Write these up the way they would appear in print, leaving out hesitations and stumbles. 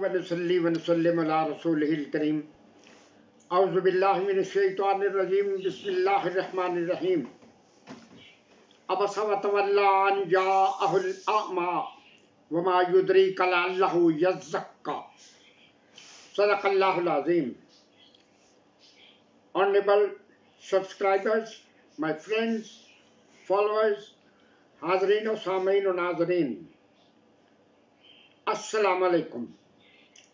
व नसल्ली व नसल्लिम अला रसूलिहिल करीम। औज़ु बिल्लाहि मिनश शैतानिर रजीम। बिस्मिल्लाहिर रहमानिर रहीम। अबसा व तवल्ला अन जाअहुल अअमा व मा युद्रिका लअल्लहु यज़्ज़क्का। सदक़ल्लाहुल अज़ीम। Honorable subscribers, my friends, followers, हाज़रीन और सामीन और नाज़रीन, अस्सलामु अलैकुम।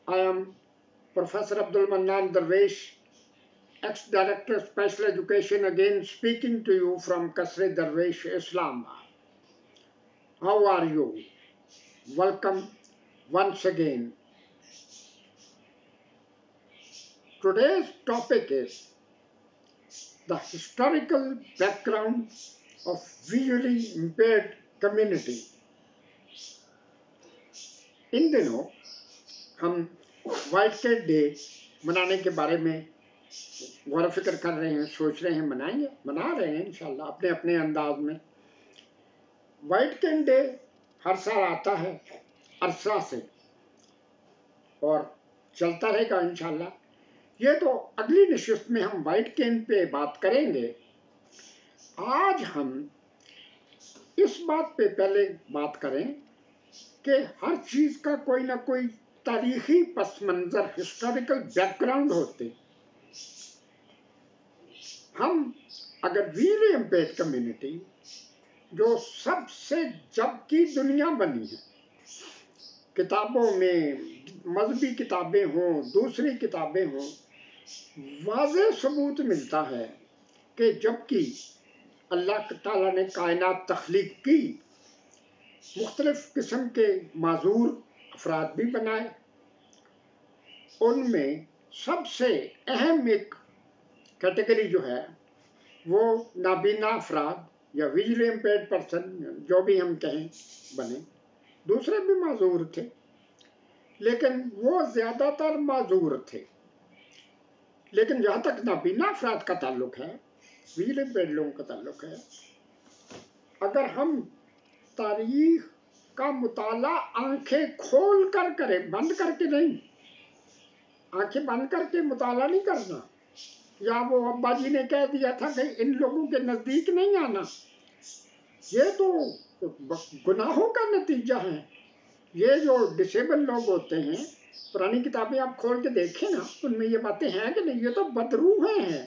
I am Professor Abdul Mannan Darwish, ex-Director Special Education, again speaking to you from Qasr-e Darwish, Islamabad. How are you? Welcome once again. Today's topic is the historical background of visually impaired community. इन दिनों हम white cat day मनाने के बारे में गौर फिक्र कर रहे हैं, सोच रहे हैं, मना रहे हैं इंशाल्लाह अपने अपने अंदाज में। वाइट कैट डे हर साल आता है अरसा से और चलता रहेगा इंशाल्लाह। ये तो अगली नशिस्त में हम वाइट कैट पे बात करेंगे। आज हम इस बात पे पहले बात करें कि हर चीज का कोई ना कोई तारीखी पस मंजर, हिस्टोरिकल बैकग्राउंड होते। हम अगर वीर एम्पेड कम्युनिटी जो सबसे जब की दुनिया बनी है, किताबों में मजहबी किताबें हों, दूसरी किताबें हों, वाज़ेह सबूत मिलता है कि जबकि अल्लाह ताला ने कायनात तख्लीक की, मुख्तलिफ किस्म के माजूर अफराद भी बनाए, उनमें सबसे अहम एक कैटेगरी जो है वो नाबीना अफराद या विजुअली इम्पेयर्ड पर्सन, जो भी हम कहें, बने। दूसरे भी माजूर थे लेकिन वो ज़्यादातर माजूर थे। लेकिन जहाँ तक नाबीना अफराद का ताल्लुक है, विजुअली इम्पेयर्ड लोगों का ताल्लुक है, अगर हम तारीख का मुताला आंखें खोल कर करें, बंद करके नहीं, आंखें बंद करके मुताला नहीं करना, या वो अब्बा जी ने कह दिया था कि इन लोगों के नजदीक नहीं आना, ये तो गुनाहों का नतीजा है। ये जो डिसेबल लोग होते हैं, पुरानी किताबें आप खोल के देखें ना, उनमें ये बातें हैं कि नहीं, ये तो बदरूहें हैं।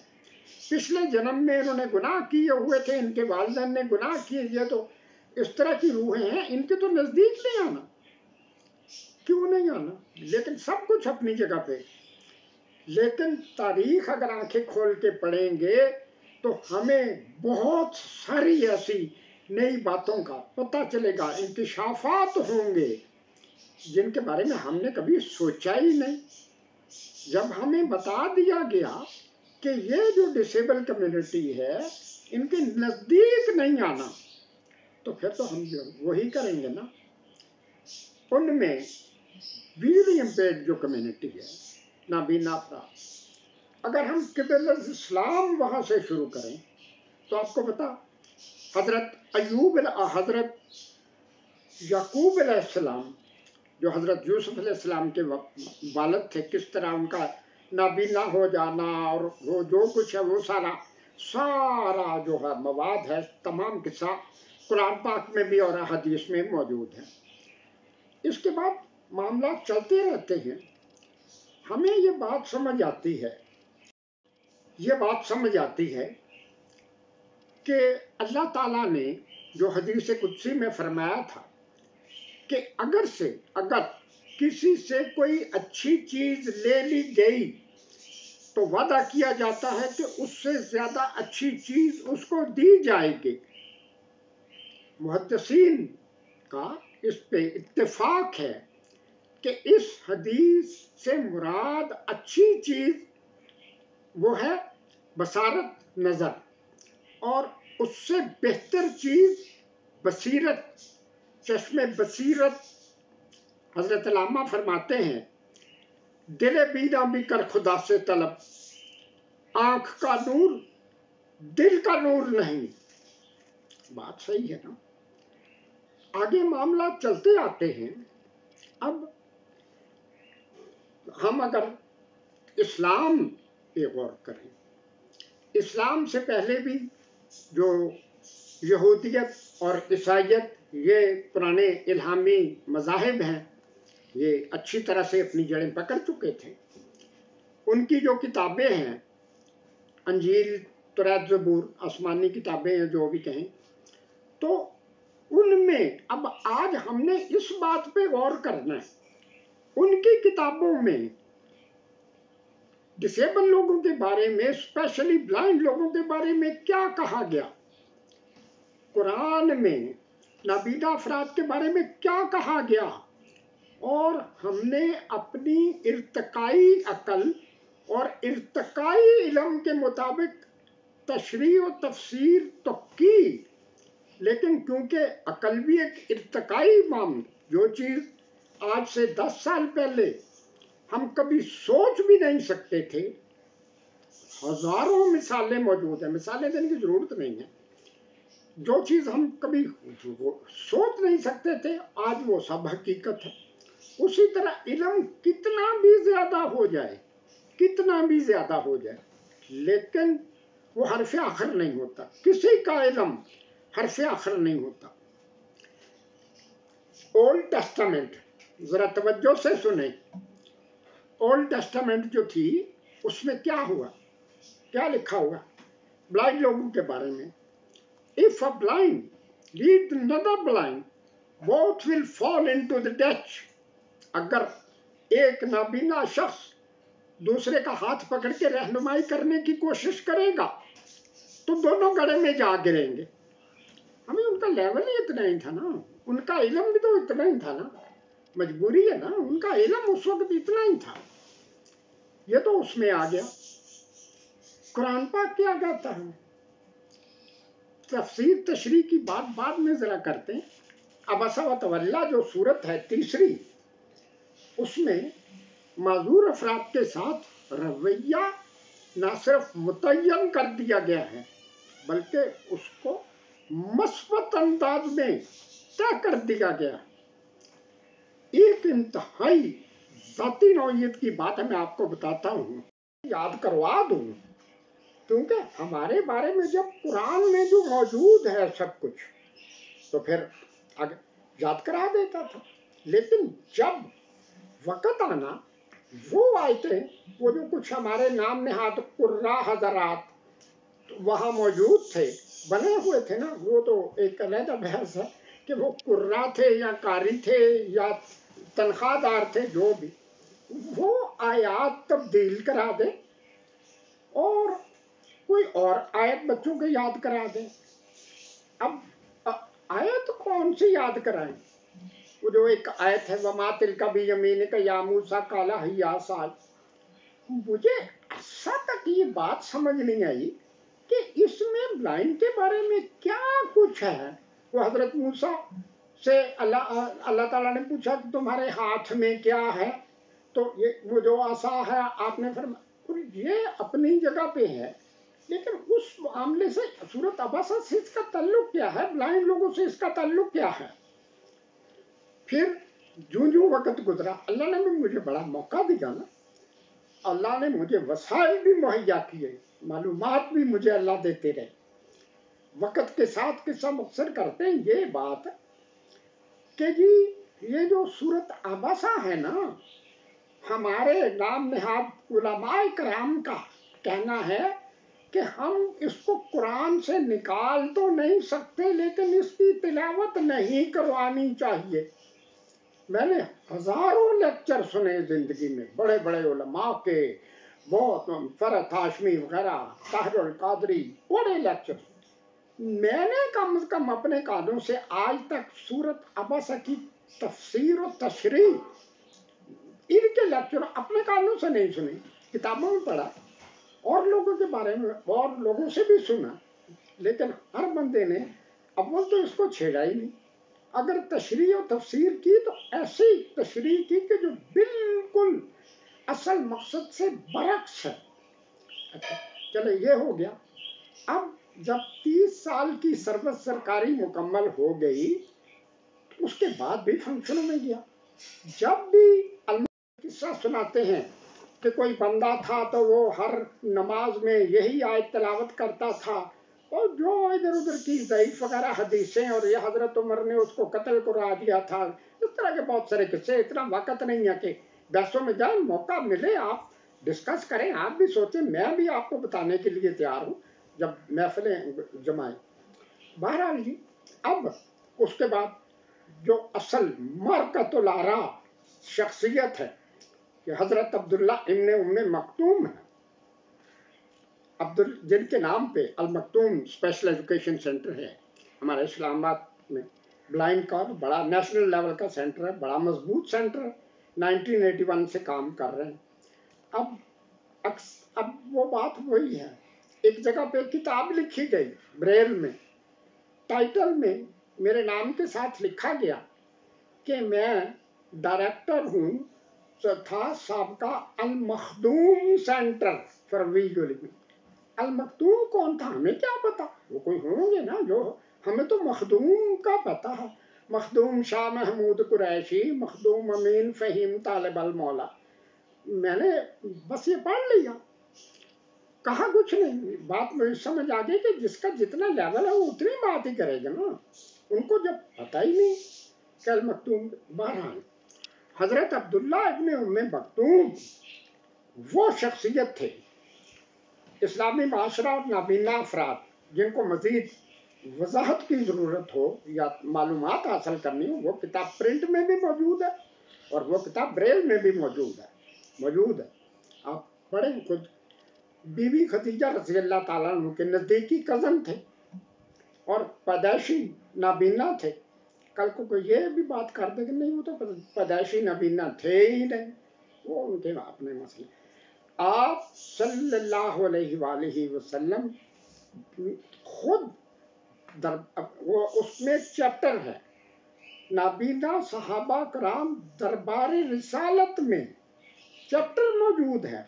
पिछले जन्म में इन्होंने गुनाह किए हुए थे, इनके वालिदैन ने गुनाह किए, ये तो इस तरह की रूहें हैं, इनके तो नजदीक नहीं आना। क्यों नहीं आना? लेकिन सब कुछ अपनी जगह पे। लेकिन तारीख अगर आंखें खोल के पढ़ेंगे तो हमें बहुत सारी ऐसी नई बातों का पता चलेगा, इंकिशाफात होंगे जिनके बारे में हमने कभी सोचा ही नहीं। जब हमें बता दिया गया कि ये जो डिसेबल कम्युनिटी है, इनके नजदीक नहीं आना, तो फिर तो हम वही करेंगे ना। उनमें विजुअली इम्पेयर्ड जो कम्युनिटी है, नाबीना अफराद, अगर हम क़िबला इस्लाम वहाँ से शुरू करें तो आपको पता, हजरत याकूब अलैहिस्सलाम जो हजरत यूसुफ अलैहिस्सलाम के वालिद थे, किस तरह उनका नाबीना हो जाना और वो जो कुछ है वो सारा जो है मवाद है, तमाम किस्सा कुरान पाक में भी और हदीस में मौजूद है। इसके बाद मामला चलते रहते हैं। हमें ये बात समझ आती है कि अल्लाह ताला ने जो हदीस कुदसी में फरमाया था कि अगर किसी से कोई अच्छी चीज ले ली गई तो वादा किया जाता है कि उससे ज्यादा अच्छी चीज उसको दी जाएगी। मुहद्दिसीन का इस पे इत्तेफाक है कि इस हदीस से मुराद अच्छी चीज वो है बसारत, नजर, और उससे बेहतर चीज बसीरत, चश्मे बसीरत। हजरत अल्लामा फरमाते हैं, दिल बीना भी कर खुदा से तलब, आंख का नूर दिल का नूर नहीं। बात सही है ना। आगे मामला चलते आते हैं। अब हम अगर इस्लाम पे गौर करें, इस्लाम से पहले भी जो यहूदियत और ईसाइयत, ये पुराने इल्हामी मज़ाहिब हैं, ये अच्छी तरह से अपनी जड़ें पकड़ चुके थे। उनकी जो किताबें हैं, अंजील, तौरात, ज़बूर, आसमानी किताबें हैं जो भी कहें, तो उनमें अब आज हमने इस बात पे गौर करना है, उनकी किताबों में डिसेबल लोगों के बारे में, स्पेशली ब्लाइंड लोगों के बारे में क्या कहा गया, कुरान में नाबीना अफराद के बारे में क्या कहा गया, और हमने अपनी इर्तिकाई अकल और इर्तिकाई इल्म के मुताबिक तशरीह और तफसीर तो की, लेकिन क्योंकि अकल भी एक इर्तिकाई मामला, जो चीज़ आज से 10 साल पहले हम कभी सोच भी नहीं सकते थे, हजारों मिसालें मौजूद हैं, मिसालें देने की जरूरत नहीं है, जो चीज़ हम कभी सोच नहीं सकते थे आज वो सब हकीकत है। उसी तरह इल्म कितना भी ज़्यादा हो जाए, कितना भी ज़्यादा हो जाए, लेकिन वो हर्फ आखिर नहीं होता, किसी का इल्म हर्फ आखिर नहीं होता। ओल्ड टेस्टामेंट, ज़रा तवज्जो से सुने, ओल्ड टेस्टामेंट जो थी उसमें क्या हुआ, क्या लिखा हुआ ब्लाइंड लोगों के बारे में? If a blind lead another blind, both will fall into the Dutch. अगर एक नाबीना शख्स दूसरे का हाथ पकड़ के रहनुमाई करने की कोशिश करेगा तो दोनों गड्ढे में जा गिरेंगे। हमें उनका लेवल ही इतना ही था ना, उनका इल्म भी तो इतना ही था ना, मजबूरी है ना, उनका इल्म उस वक्त इतना ही था, ये तो उसमें आ गया। कुरान पाक क्या कहता है? तफसीर तशरीह की बात बाद में जरा करते हैं। अबसा व तवल्ला जो सूरत है तीसरी, उसमें माजूर अफराद के साथ रवैया न सिर्फ मुतय्यन कर दिया गया है, बल्कि उसको मस्बत अंदाज में तय कर दिया गया। एक इंतहाई जाती नौइयत की बात है, मैं आपको बताता हूँ, याद करवा दूँ, क्योंकि हमारे बारे में जब कुरान में जो मौजूद है सब कुछ, तो फिर याद करा देता था। लेकिन जब वक़्त आना, वो आयतें, वो जो कुछ हमारे नाम नहाद कुर्रा हज़रात वहाँ मौजूद थे, बने हुए थे ना, वो तो एक अलग बहस है कि वो कुर्रा थे या कारी थे या तनख्वाहदार थे, जो भी, वो आयात तब्दील करा दे और कोई और आयत बच्चों को याद करा दे। अब आयत कौन सी याद कराएं? वो जो एक आयत है, वमा तिलका भी यमीन का या मूसा काला हिया साल, मुझे ऐसा तक ये बात समझ नहीं आई कि इसमें ब्लाइंड के बारे में क्या कुछ है। वो हजरत मूसा से अल्लाह ताला ने पूछा कि तुम्हारे हाथ में क्या है, तो ये वो जो आसा है आपने फरमाया, ये अपनी जगह पे है, लेकिन उस मामले से सूरत अबसा से इसका ताल्लुक क्या है, ब्लाइंड लोगों से इसका ताल्लुक क्या है? फिर जूं जूं वक़्त गुजरा, अल्लाह ने भी मुझे बड़ा मौका दिया ना, अल्लाह ने मुझे वसाइल भी मुहैया किए, मालूमात भी मुझे अल्लाह देते रहे। वक़्त के साथ किस्सा मुख्तसर करते हैं ये बात कि जी ये जो सूरत अबसा है ना, हमारे नाम नहाद उलमाए कराम का कहना है कि हम इसको कुरान से निकाल तो नहीं सकते, लेकिन इसकी तिलावत नहीं करवानी चाहिए। मैंने हजारों लेक्चर सुने जिंदगी में, बड़े बड़े उलमा के, बहुत फरहत हाशमी वगैरह, ताहिरुल कादरी, बड़े लेक्चर। मैंने कम से कम अपने कानों से आज तक सूरत अबसा की तफसीर और तशरीह, इनके लेक्चर अपने कानों से नहीं सुने, किताबों में पढ़ा और लोगों के बारे में और लोगों से भी सुना, लेकिन हर बंदे ने अव्वल तो इसको छेड़ा ही नहीं। अगर तशरीह और तफसीर की तो ऐसी तशरीह की कि जो बिल्कुल असल मकसद से बरक्स है। अच्छा चलो ये हो गया। अब जब 30 साल की सर्विस सरकारी मुकम्मल हो गई, उसके बाद भी फंक्शनों में गया, जब भी قصہ سناتے ہیں کہ کوئی بندہ تھا تو وہ ہر نماز میں یہی آیت تلاوت کرتا تھا، اور جو ادھر ادھر کی ضعیف وغیرہ حدیثیں، اور یہ حضرت عمر نے اس کو قتل کرا دیا تھا، اس طرح کے بہت سارے قصے. اتنا وقت نہیں ہے کہ بحثوں میں جائیں، موقع ملے آپ ڈسکس کریں، آپ بھی سوچیں، میں بھی آپ کو بتانے کے لیے تیار ہوں جب محفلیں جمائیں. بہرحال جی، اب اس کے بعد جو اصل مرکت الآرا شخصیت ہے کہ حضرت عبداللہ ابن ام مکتوم ہے، جن کے نام پہ المکتوم اسپیشل ایجوکیشن سینٹر ہے ہمارے اسلام آباد میں. بلائنڈ کا بڑا نیشنل لیول کا سینٹر ہے، بڑا مضبوط سینٹر ہے، 1981 سے کام کر رہے ہیں. اب وہ بات وہی ہے، ایک جگہ پہ کتاب لکھی گئی بریل میں، ٹائٹل میں میرے نام کے ساتھ لکھا گیا کہ میں ڈائریکٹر ہوں تھا سابقہ المخدوم سینٹر فار ویژول. المکتوم کون تھا ہمیں کیا پتا، وہ کوئی ہوں گے نا جو، ہمیں تو مخدوم کا پتا ہے. مخدوم شاہ محمود قریشی، مخدوم امین فہیم طالب المولا. میں نے بس یہ پڑھ لیا، کہا کچھ نہیں. بات مجھے سمجھ آ گئی کہ جس کا جتنا لیول ہے وہ اتنی بات ہی کرے گا نا، ان کو جب پتہ ہی نہیں کہ المکتوم. بہرحال حضرت عبداللہ ابن ام مکتوم وہ شخصیت تھے اسلامی معاشرہ اور نابینا افراد جن کو مزید وضاحت کی ضرورت ہو یا معلومات حاصل کرنی ہو، وہ کتاب پرنٹ میں بھی موجود ہے اور وہ کتاب بریل میں بھی موجود ہے. آپ پڑھیں خود. بی بی خدیجہ رضی اللہ تعالیٰ عنہ کے نزدیکی کزن تھے اور پیدائشی نابینا تھے. کل کو کوئی یہ بھی بات کر دے کہ نہیں وہ تو پیدائشی نابینا تھے ہی نہیں، وہ ان کے اپنے مسئلے. آپ صلی اللہ علیہ وآلہ وسلم خود وہ اس میں چیپٹر ہے نابینا صحابہ کرام دربار رسالت میں چیپٹر موجود ہے،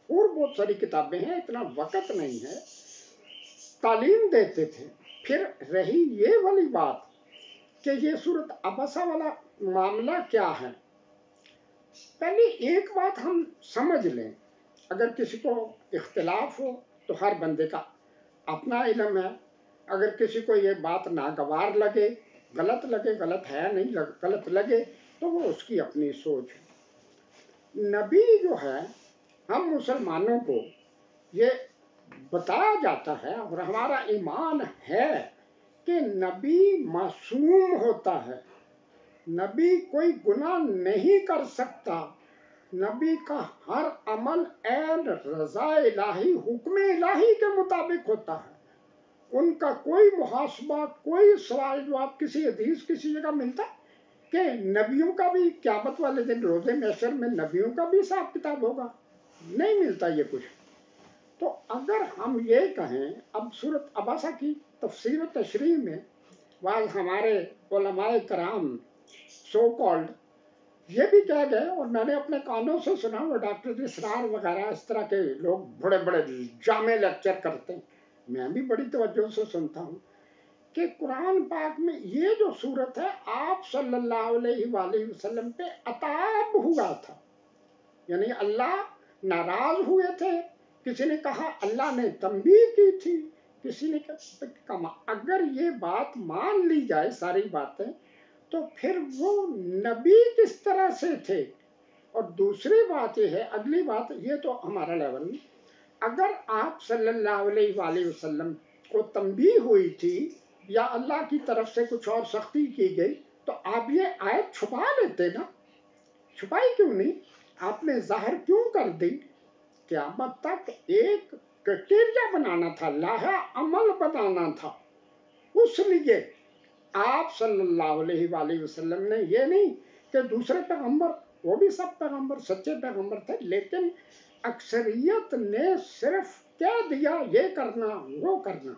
اور بہت ساری کتابیں ہیں، اتنا وقت نہیں ہے. تعلیم دیتے تھے. پھر رہی یہ والی بات کہ یہ صورت عبسہ والا معاملہ کیا ہے. پہلے ایک بات ہم سمجھ لیں، اگر کسی کو اختلاف ہو تو ہر بندے کا اپنا علم ہے. اگر کسی کو یہ بات ناگوار لگے، غلط لگے، غلط ہے نہیں غلط لگے، تو وہ اس کی اپنی سوچ ہے. نبی جو ہے، ہم مسلمانوں کو یہ بتایا جاتا ہے اور ہمارا ایمان ہے کہ نبی معصوم ہوتا ہے، نبی کوئی گناہ نہیں کر سکتا. نبی کا ہر عمل عین رضا الہی، حکم الہی کے مطابق ہوتا ہے. ان کا کوئی محاسبہ، کوئی سوال جواب کسی حدیث کسی جگہ ملتا کہ نبیوں کا بھی قیامت والے دن روزے محشر میں نبیوں کا بھی حساب کتاب ہوگا؟ نہیں ملتا یہ کچھ. تو اگر ہم یہ کہیں، اب سورت عبسہ کی تفسیر و تشریح میں بعض ہمارے علماء کرام سو کالڈ یہ بھی کہہ گئے، اور میں نے اپنے کانوں سے سنا، وہ ڈاکٹر اسرار وغیرہ اس طرح کے لوگ بڑے بڑے جامع لیکچر کرتے ہیں، میں بھی بڑی توجہ سے سنتا ہوں کہ قرآن پاک میں یہ جو صورت ہے آپ صلی اللہ علیہ وآلہ وسلم پہ عتاب ہوا تھا، یعنی اللہ ناراض ہوئے تھے. کسی نے کہا اللہ نے تنبیہ کی تھی، کسی نے کہا. اگر یہ بات مان لی جائے ساری باتیں، تو پھر وہ نبی کس طرح سے تھے. اور دوسری بات یہ ہے، اگلی بات یہ تو ہمارا لیول میں، اگر آپ صلی اللہ علیہ وآلہ وسلم کو تنبیہ ہوئی تھی یا اللہ کی طرف سے کچھ اور سختی کی گئی، تو آپ یہ آیت چھپا لیتے نا. چھپائی کیوں نہیں؟ آپ نے ظاہر کیوں کر دی؟ قیامت تک ایک کرائٹیریا بنانا تھا، لاہا عمل بنانا تھا. اس لیے آپ صلی اللہ علیہ وآلہ وسلم نے یہ نہیں کہ دوسرے پیغمبر، وہ بھی سب پیغمبر سچے پیغمبر تھے، لیکن اکثریت نے صرف کہہ دیا یہ کرنا وہ کرنا.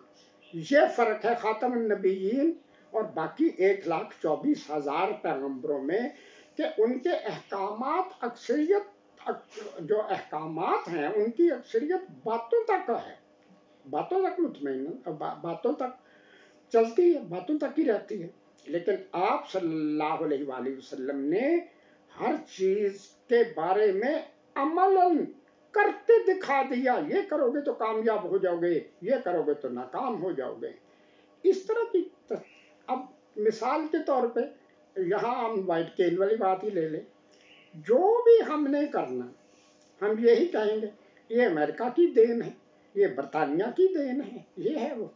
یہ فرق ہے خاتم النبیین اور باقی 1,24,000 پیغمبروں میں، کہ ان کے احکامات اکثریت جو احکامات ہیں ان کی اکثریت باتوں تک ہے، باتوں تک مطمئن، باتوں تک چلتی ہے، باتوں تک ہی رہتی ہے. لیکن آپ صلی اللہ علیہ وآلہ وسلم نے ہر چیز کے بارے میں عملاً کرتے دکھا دیا، یہ کرو گے تو کامیاب ہو جاؤ گے، یہ کرو گے تو ناکام ہو جاؤ گے. اس طرح کی اب مثال کے طور پہ یہاں ہم وائٹ کیل والی بات ہی لے لیں. جو بھی ہم نے کرنا ہم یہی کہیں گے یہ امریکہ کی دین ہے، یہ برطانیہ کی دین ہے، یہ ہے وہ.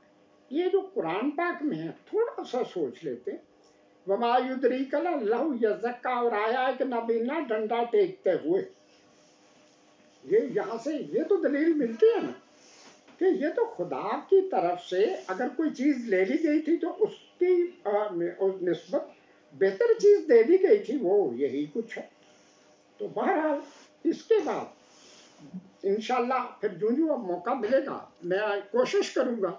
یہ جو قرآن پاک میں ہے تھوڑا سا سوچ لیتے. وما یدریک لعلہ یزکا، اور آیا ہے کہ نابینا ڈنڈا ٹیکتے ہوئے. یہ یہاں سے یہ تو دلیل ملتی ہے نا کہ یہ تو خدا کی طرف سے اگر کوئی چیز لے لی گئی تھی تو اس کی نسبت بہتر چیز دے دی گئی تھی، وہ یہی کچھ ہے. تو بہرحال اس کے بعد انشاءاللہ پھر جو اب موقع ملے گا میں کوشش کروں گا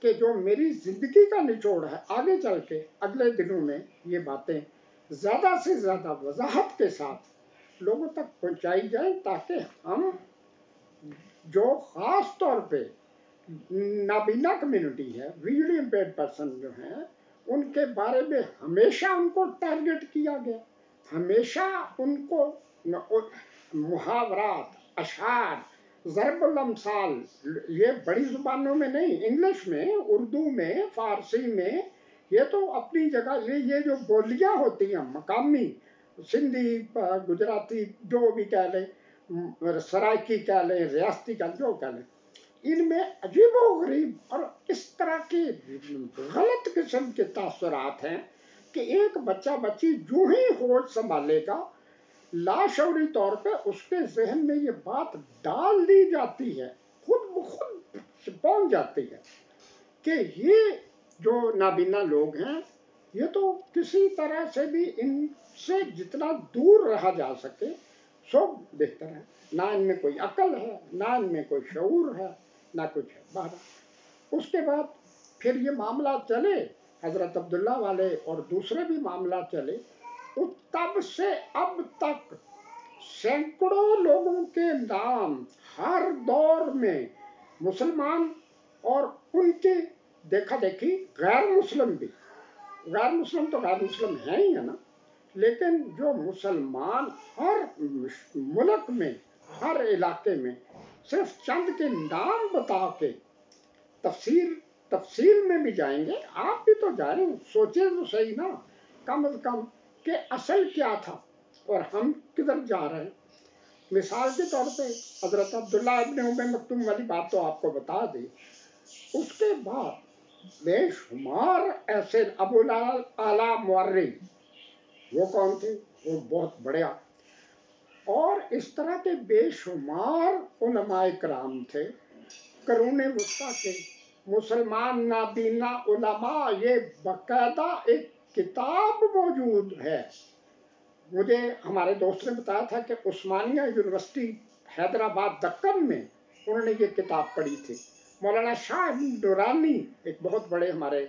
کہ جو میری زندگی کا نچوڑ ہے آگے چل کے اگلے دنوں میں یہ باتیں زیادہ سے زیادہ وضاحت کے ساتھ لوگوں تک پہنچائی جائیں، تاکہ ہم جو خاص طور پہ نابینا کمیونٹی ہے، ویژولی امپیئرڈ پرسن جو ہیں، ان کے بارے میں ہمیشہ ان کو ٹارگٹ کیا گیا. ہمیشہ ان کو محاورات، اشعار، ضرب الامثال، یہ بڑی زبانوں میں نہیں، انگلش میں، اردو میں، فارسی میں، یہ تو اپنی جگہ یہ جو بولیاں ہوتی ہیں مقامی، سندھی، گجراتی، جو بھی کہہ لیں، سرائکی کہہ لیں، ریاستی کہہ لیں، جو کہہ لیں، ان میں عجیب و غریب اور اس طرح کے غلط قسم کے تاثرات ہیں کہ ایک بچہ بچی جو ہی ہوش سنبھالے گا لاشعوری طور پہ اس کے ذہن میں یہ بات ڈال دی جاتی ہے، خود بخود پہنچ جاتی ہے کہ یہ جو نابینا لوگ ہیں یہ تو کسی طرح سے بھی ان سے جتنا دور رہا جا سکے سو بہتر ہے. نہ ان میں کوئی عقل ہے، نہ ان میں کوئی شعور ہے، نہ کچھ ہے. بہرحال اس کے بعد پھر یہ معاملہ چلے، حضرت عبداللہ والے اور دوسرے بھی معاملہ چلے، تب سے اب تک سینکڑوں لوگوں کے نام ہر دور میں مسلمان اور ان کے دیکھا دیکھی غیر مسلم بھی، غیر مسلم تو غیر مسلم ہیں ہی ہے نا، لیکن جو مسلمان ہر ملک میں، ہر علاقے میں صرف چند کے نام بتا کے تفصیل میں بھی جائیں گے. آپ بھی تو جائیں، سوچیں تو صحیح نا کم از کم کہ اصل کیا تھا اور ہم کدھر جا رہے ہیں. مثال کے طور پہ حضرت عبداللہ ابن ام مکتوم والی بات تو آپ کو بتا دی. اس کے بعد بے شمار ایسے ابو اعلی مورخ، وہ کون تھے؟ وہ بہت بڑے، اور اس طرح کے بے شمار علماء کرام تھے قرون وسطیٰ کے مسلمان نابینا علماء. یہ باقاعدہ ایک کتاب موجود ہے. مجھے ہمارے دوست نے بتایا تھا کہ عثمانیہ یونیورسٹی حیدرآباد دکن میں انہوں نے یہ کتاب پڑھی تھی. مولانا شاہ درانی ایک بہت بڑے ہمارے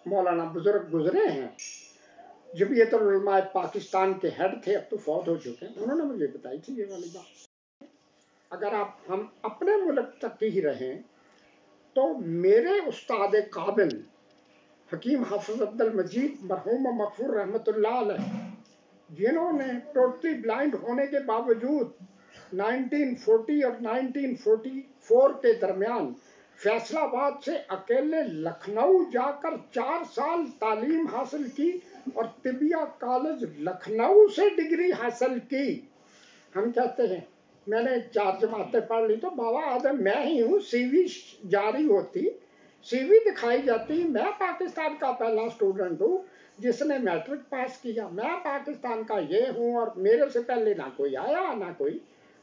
مولانا بزرگ گزرے ہیں، جمعیت العلماء پاکستان کے ہیڈ تھے، اب تو فوت ہو چکے ہیں. انہوں نے مجھے بتائی تھی یہ والی بات. اگر ہم اپنے ملک تک ہی رہیں تو میرے استاد قابل حکیم حافظ عبد المجید مرحوم و مغفور رحمۃ اللہ علیہ، جنہوں نے ٹوٹلی بلائنڈ ہونے کے باوجود 1940 اور 1944 کے درمیان فیصل آباد سے اکیلے لکھنؤ جا کر 4 سال تعلیم حاصل کی اور طبیہ کالج لکھنؤ سے ڈگری حاصل کی. ہم کہتے ہیں میں نے 4 جماعتیں پڑھ لی تو بابا آدم میں ہی ہوں، سی وی جاری ہوتی، سی وی دکھائی جاتی، میں پاکستان کا پہلا اسٹوڈنٹ ہوں جس نے میٹرک پاس کیا، میں پاکستان کا یہ ہوں، اور میرے سے پہلے نہ کوئی آیا نہ کوئی،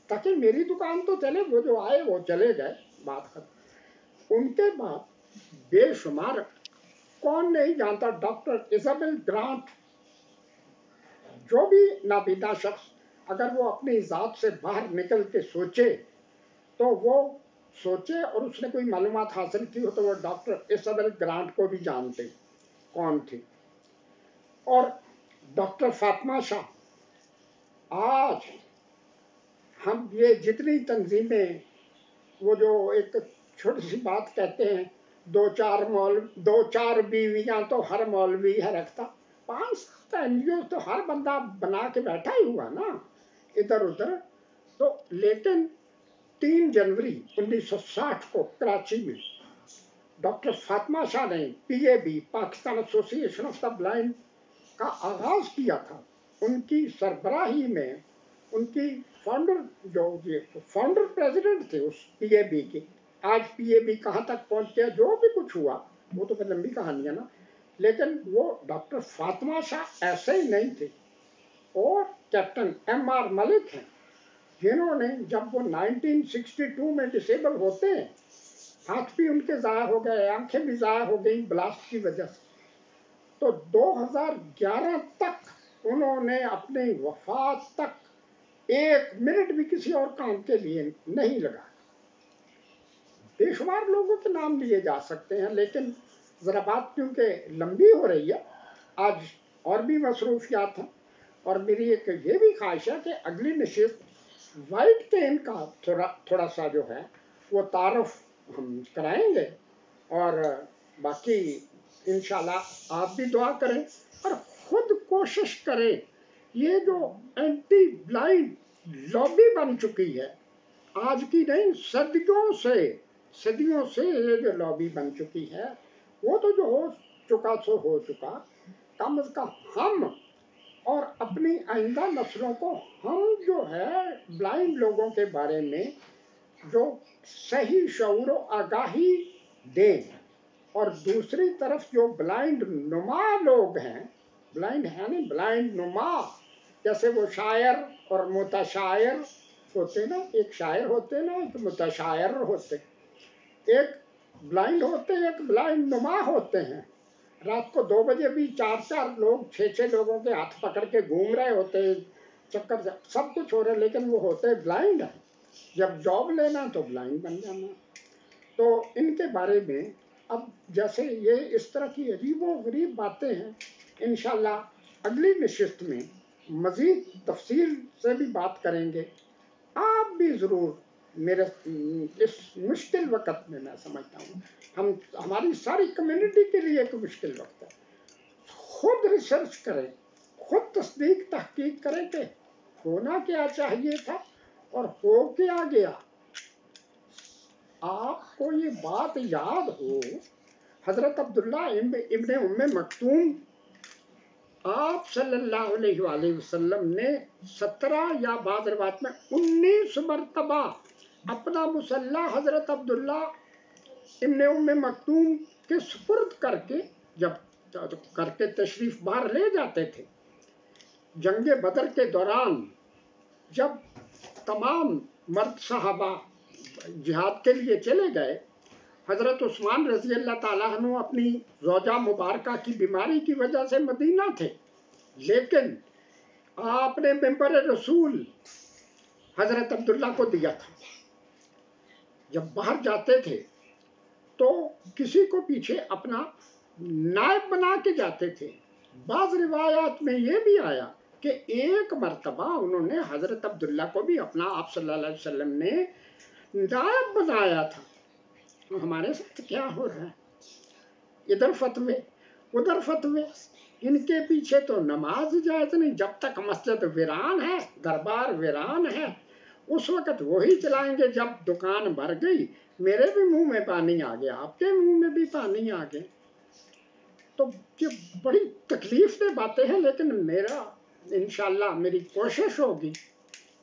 تاکہ میری دکان تو چلے، وہ جو آئے وہ چلے گئے، بات ختم. ان کے بعد بے شمار، کون نہیں جانتا ڈاکٹر ایزابل گرانٹ. جو بھی نابینا شخص اگر وہ اپنی ذات سے باہر نکل کے سوچے تو وہ سوچے اور اس نے کوئی معلومات حاصل کی ہو تو وہ ڈاکٹر ایزابل گرانٹ کو بھی جانتے کون تھی. اور ڈاکٹر فاطمہ شاہ، آج ہم یہ جتنی تنظیمیں، وہ جو ایک چھوٹی سی بات کہتے ہیں، 2 4 بیویاں تو ہر مولوی ہے رکھتا. 5 NGO तो हर बंदा बना के बैठा ही हुआ ना इधर उधर। तो लेकिन 3 जनवरी 1960 को कराची में डॉक्टर फातिमा शाह ने PAB Pakistan association of the blind का आगाज किया था। उनकी सरबराही में उनकी फाउंडर प्रेसिडेंट थे उस PAB के। आज PAB कहाँ तक पहुँच गया, जो भी कुछ हुआ वो तो लंबी कहानी है ना, लेकिन वो डॉक्टर फातिमा शाह ऐसे ही नहीं थे। और कैप्टन MR मलिक हैं, जिन्होंने जब वो 1962 में डिसेबल होते हैं, हाथ भी उनके ज़ाया हो गए, आंखें भी ज़ाया हो गई ब्लास्ट की वजह से, तो 2011 तक उन्होंने अपनी वफात तक 1 मिनट भी किसी और काम के लिए नहीं लगाया। बेशुमार लोगों के नाम लिए जा सकते हैं, लेकिन ज़रा बात क्योंकि लंबी हो रही है, आज और भी मसरूफियात हैं। और मेरी एक ये भी ख्वाहिश है कि अगली नशिस्त वाइट केन का थोड़ा सा जो है वो तारुफ हम कराएंगे। और बाकी इंशाल्लाह आप भी दुआ करें और ख़ुद कोशिश करें। ये जो एंटी ब्लाइंड लॉबी बन चुकी है, आज की नहीं, सदियों से ये जो लॉबी बन चुकी है, वो तो जो हो चुका सो हो चुका। कम अज़ कम हम और अपनी आइंदा नस्लों को हम जो है ब्लाइंड लोगों के बारे में जो सही शऊर व आगाही दें। और दूसरी तरफ जो ब्लाइंड नुमा लोग हैं, ब्लाइंड है नहीं, ब्लाइंड नुमा, जैसे वो शायर और मुतशायर होते ना, एक शायर होते ना, एक मुतशायर होते, एक ब्लाइंड होते, एक ब्लाइंड नुमा होते हैं। रात को 2 बजे भी 4 लोग 6 लोगों के हाथ पकड़ के घूम रहे होते, चक्कर से सब कुछ हो रहा है, लेकिन वो होते ब्लाइंड है। जब जॉब लेना तो ब्लाइंड बन जाना। तो इनके बारे में अब जैसे ये इस तरह की अजीबो गरीब बातें हैं, इंशाल्लाह अगली नशिस्त में मज़ीद तफसील से भी बात करेंगे। आप भी ज़रूर मेरे इस मुश्किल वक्त में, मैं समझता हूँ हमारी सारी कम्युनिटी के लिए एक मुश्किल वक्त है, खुद रिसर्च करें, खुद तस्दीक तहकीक करें कि होना क्या चाहिए था और हो क्या गया। आपको ये बात याद हो, हज़रत अब्दुल्ला इब्ने उम्मे मक्तूम आप सल्लल्लाहु अलैहि वसल्लम ने 17 या बाद रिवायत में 19 मरतबा अपना मुसल्ला हज़रत अब्दुल्ला इब्ने उम्मे मक्तूम के सुपुर्द करके तशरीफ बाहर ले जाते थे। जंगे बदर के दौरान जब तमाम मर्द सहाबा जिहाद के लिए चले गए, हज़रत उस्मान रज़ी अल्लाह ताला अन्हु अपनी ज़ौजा मुबारका की बीमारी की वजह से मदीना थे, लेकिन आपने मिंबर रसूल हज़रत अब्दुल्ला को दिया था। जब बाहर जाते थे तो किसी को पीछे अपना नायब बना के जाते थे। बाज़ रिवायात में ये भी आया कि एक मरतबा उन्होंने हज़रत अब्दुल्ला को भी अपना, आप सल्लल्लाहु अलैहि वसल्लम ने नायब बनाया था। तो हमारे साथ क्या हो रहा है, इधर फतवे उधर फतवे, इनके पीछे तो नमाज जायज़ नहीं। जब तक मस्जिद वीरान है, दरबार वीरान है, उस वक़्त वही चलाएंगे। जब दुकान भर गई, मेरे भी मुंह में पानी आ गया, आपके मुंह में भी पानी आ गया। तो ये बड़ी तकलीफ दे बातें हैं, लेकिन मेरा इंशाल्लाह मेरी कोशिश होगी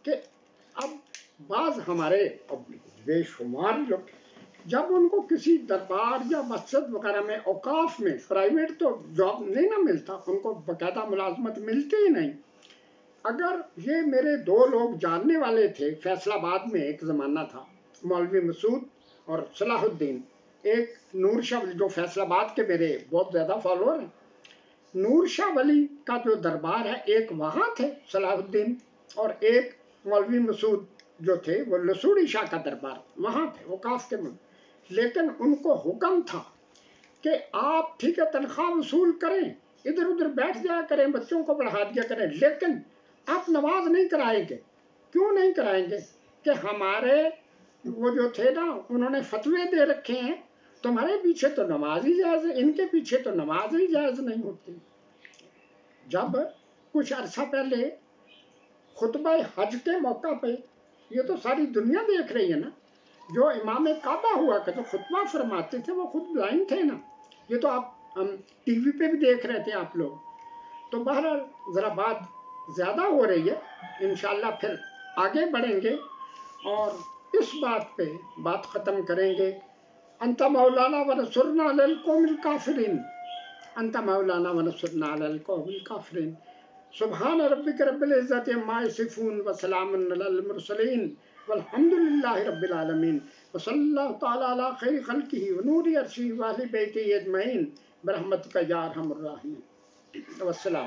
कि अब बाज़ हमारे बेशुमार लोग जब उनको किसी दरबार या मस्जिद वगैरह में, औकाफ में, प्राइवेट तो जॉब नहीं ना मिलता, उनको बाकायदा मुलाजमत मिलती ही नहीं। अगर ये मेरे 2 लोग जानने वाले थे, फैसलाबाद में एक ज़माना था, मौलवी मसूद और सलाहुद्दीन, एक नूर शाह जो फैसलाबाद के मेरे बहुत ज़्यादा फॉलोअर हैं। नूर शाह वली का जो दरबार है, एक वहाँ थे सलाहुद्दीन, और एक मौलवी मसूद जो थे वो लसूड़ी शाह का दरबार वहाँ थे, औकाफ के मुल्क। लेकिन उनको हुक्म था कि आप ठीक है तनख्वाह वसूल करें, इधर उधर बैठ जाया करें, बच्चों को पढ़ा दिया करें, लेकिन आप नमाज नहीं कराएंगे। क्यों नहीं कराएंगे? कि हमारे वो जो थे ना, उन्होंने फतवे दे रखे हैं, तुम्हारे पीछे तो नमाज ही जायज़ है, इनके पीछे तो नमाज ही जायज़ नहीं होती। جب کچھ عرصہ پہلے خطبہ حج کے موقع پہ، یہ تو ساری دنیا دیکھ رہی ہے نا، جو امام کعبہ ہوا کہ جو خطبہ فرماتے تھے وہ خود بلائنڈ تھے نا، یہ تو آپ ہم ٹی وی پہ بھی دیکھ رہے تھے آپ لوگ. تو بہرحال ذرا بات زیادہ ہو رہی ہے، انشاءاللہ پھر آگے بڑھیں گے اور اس بات پہ بات ختم کریں گے. انت مولانا ونصرنا علی القوم الکافرین، انت مولانا ونصرنا علی القوم الکافرین. سبحان ربک رب العزت عما یصفون وسلام علی المرسلین والحمد للہ رب العالمین وصلی اللہ تعالی علی خیر خلقہ ونور عرشہ واہل بیتہ اجمعین برحمتک یا ارحم الراحمین. والسلام.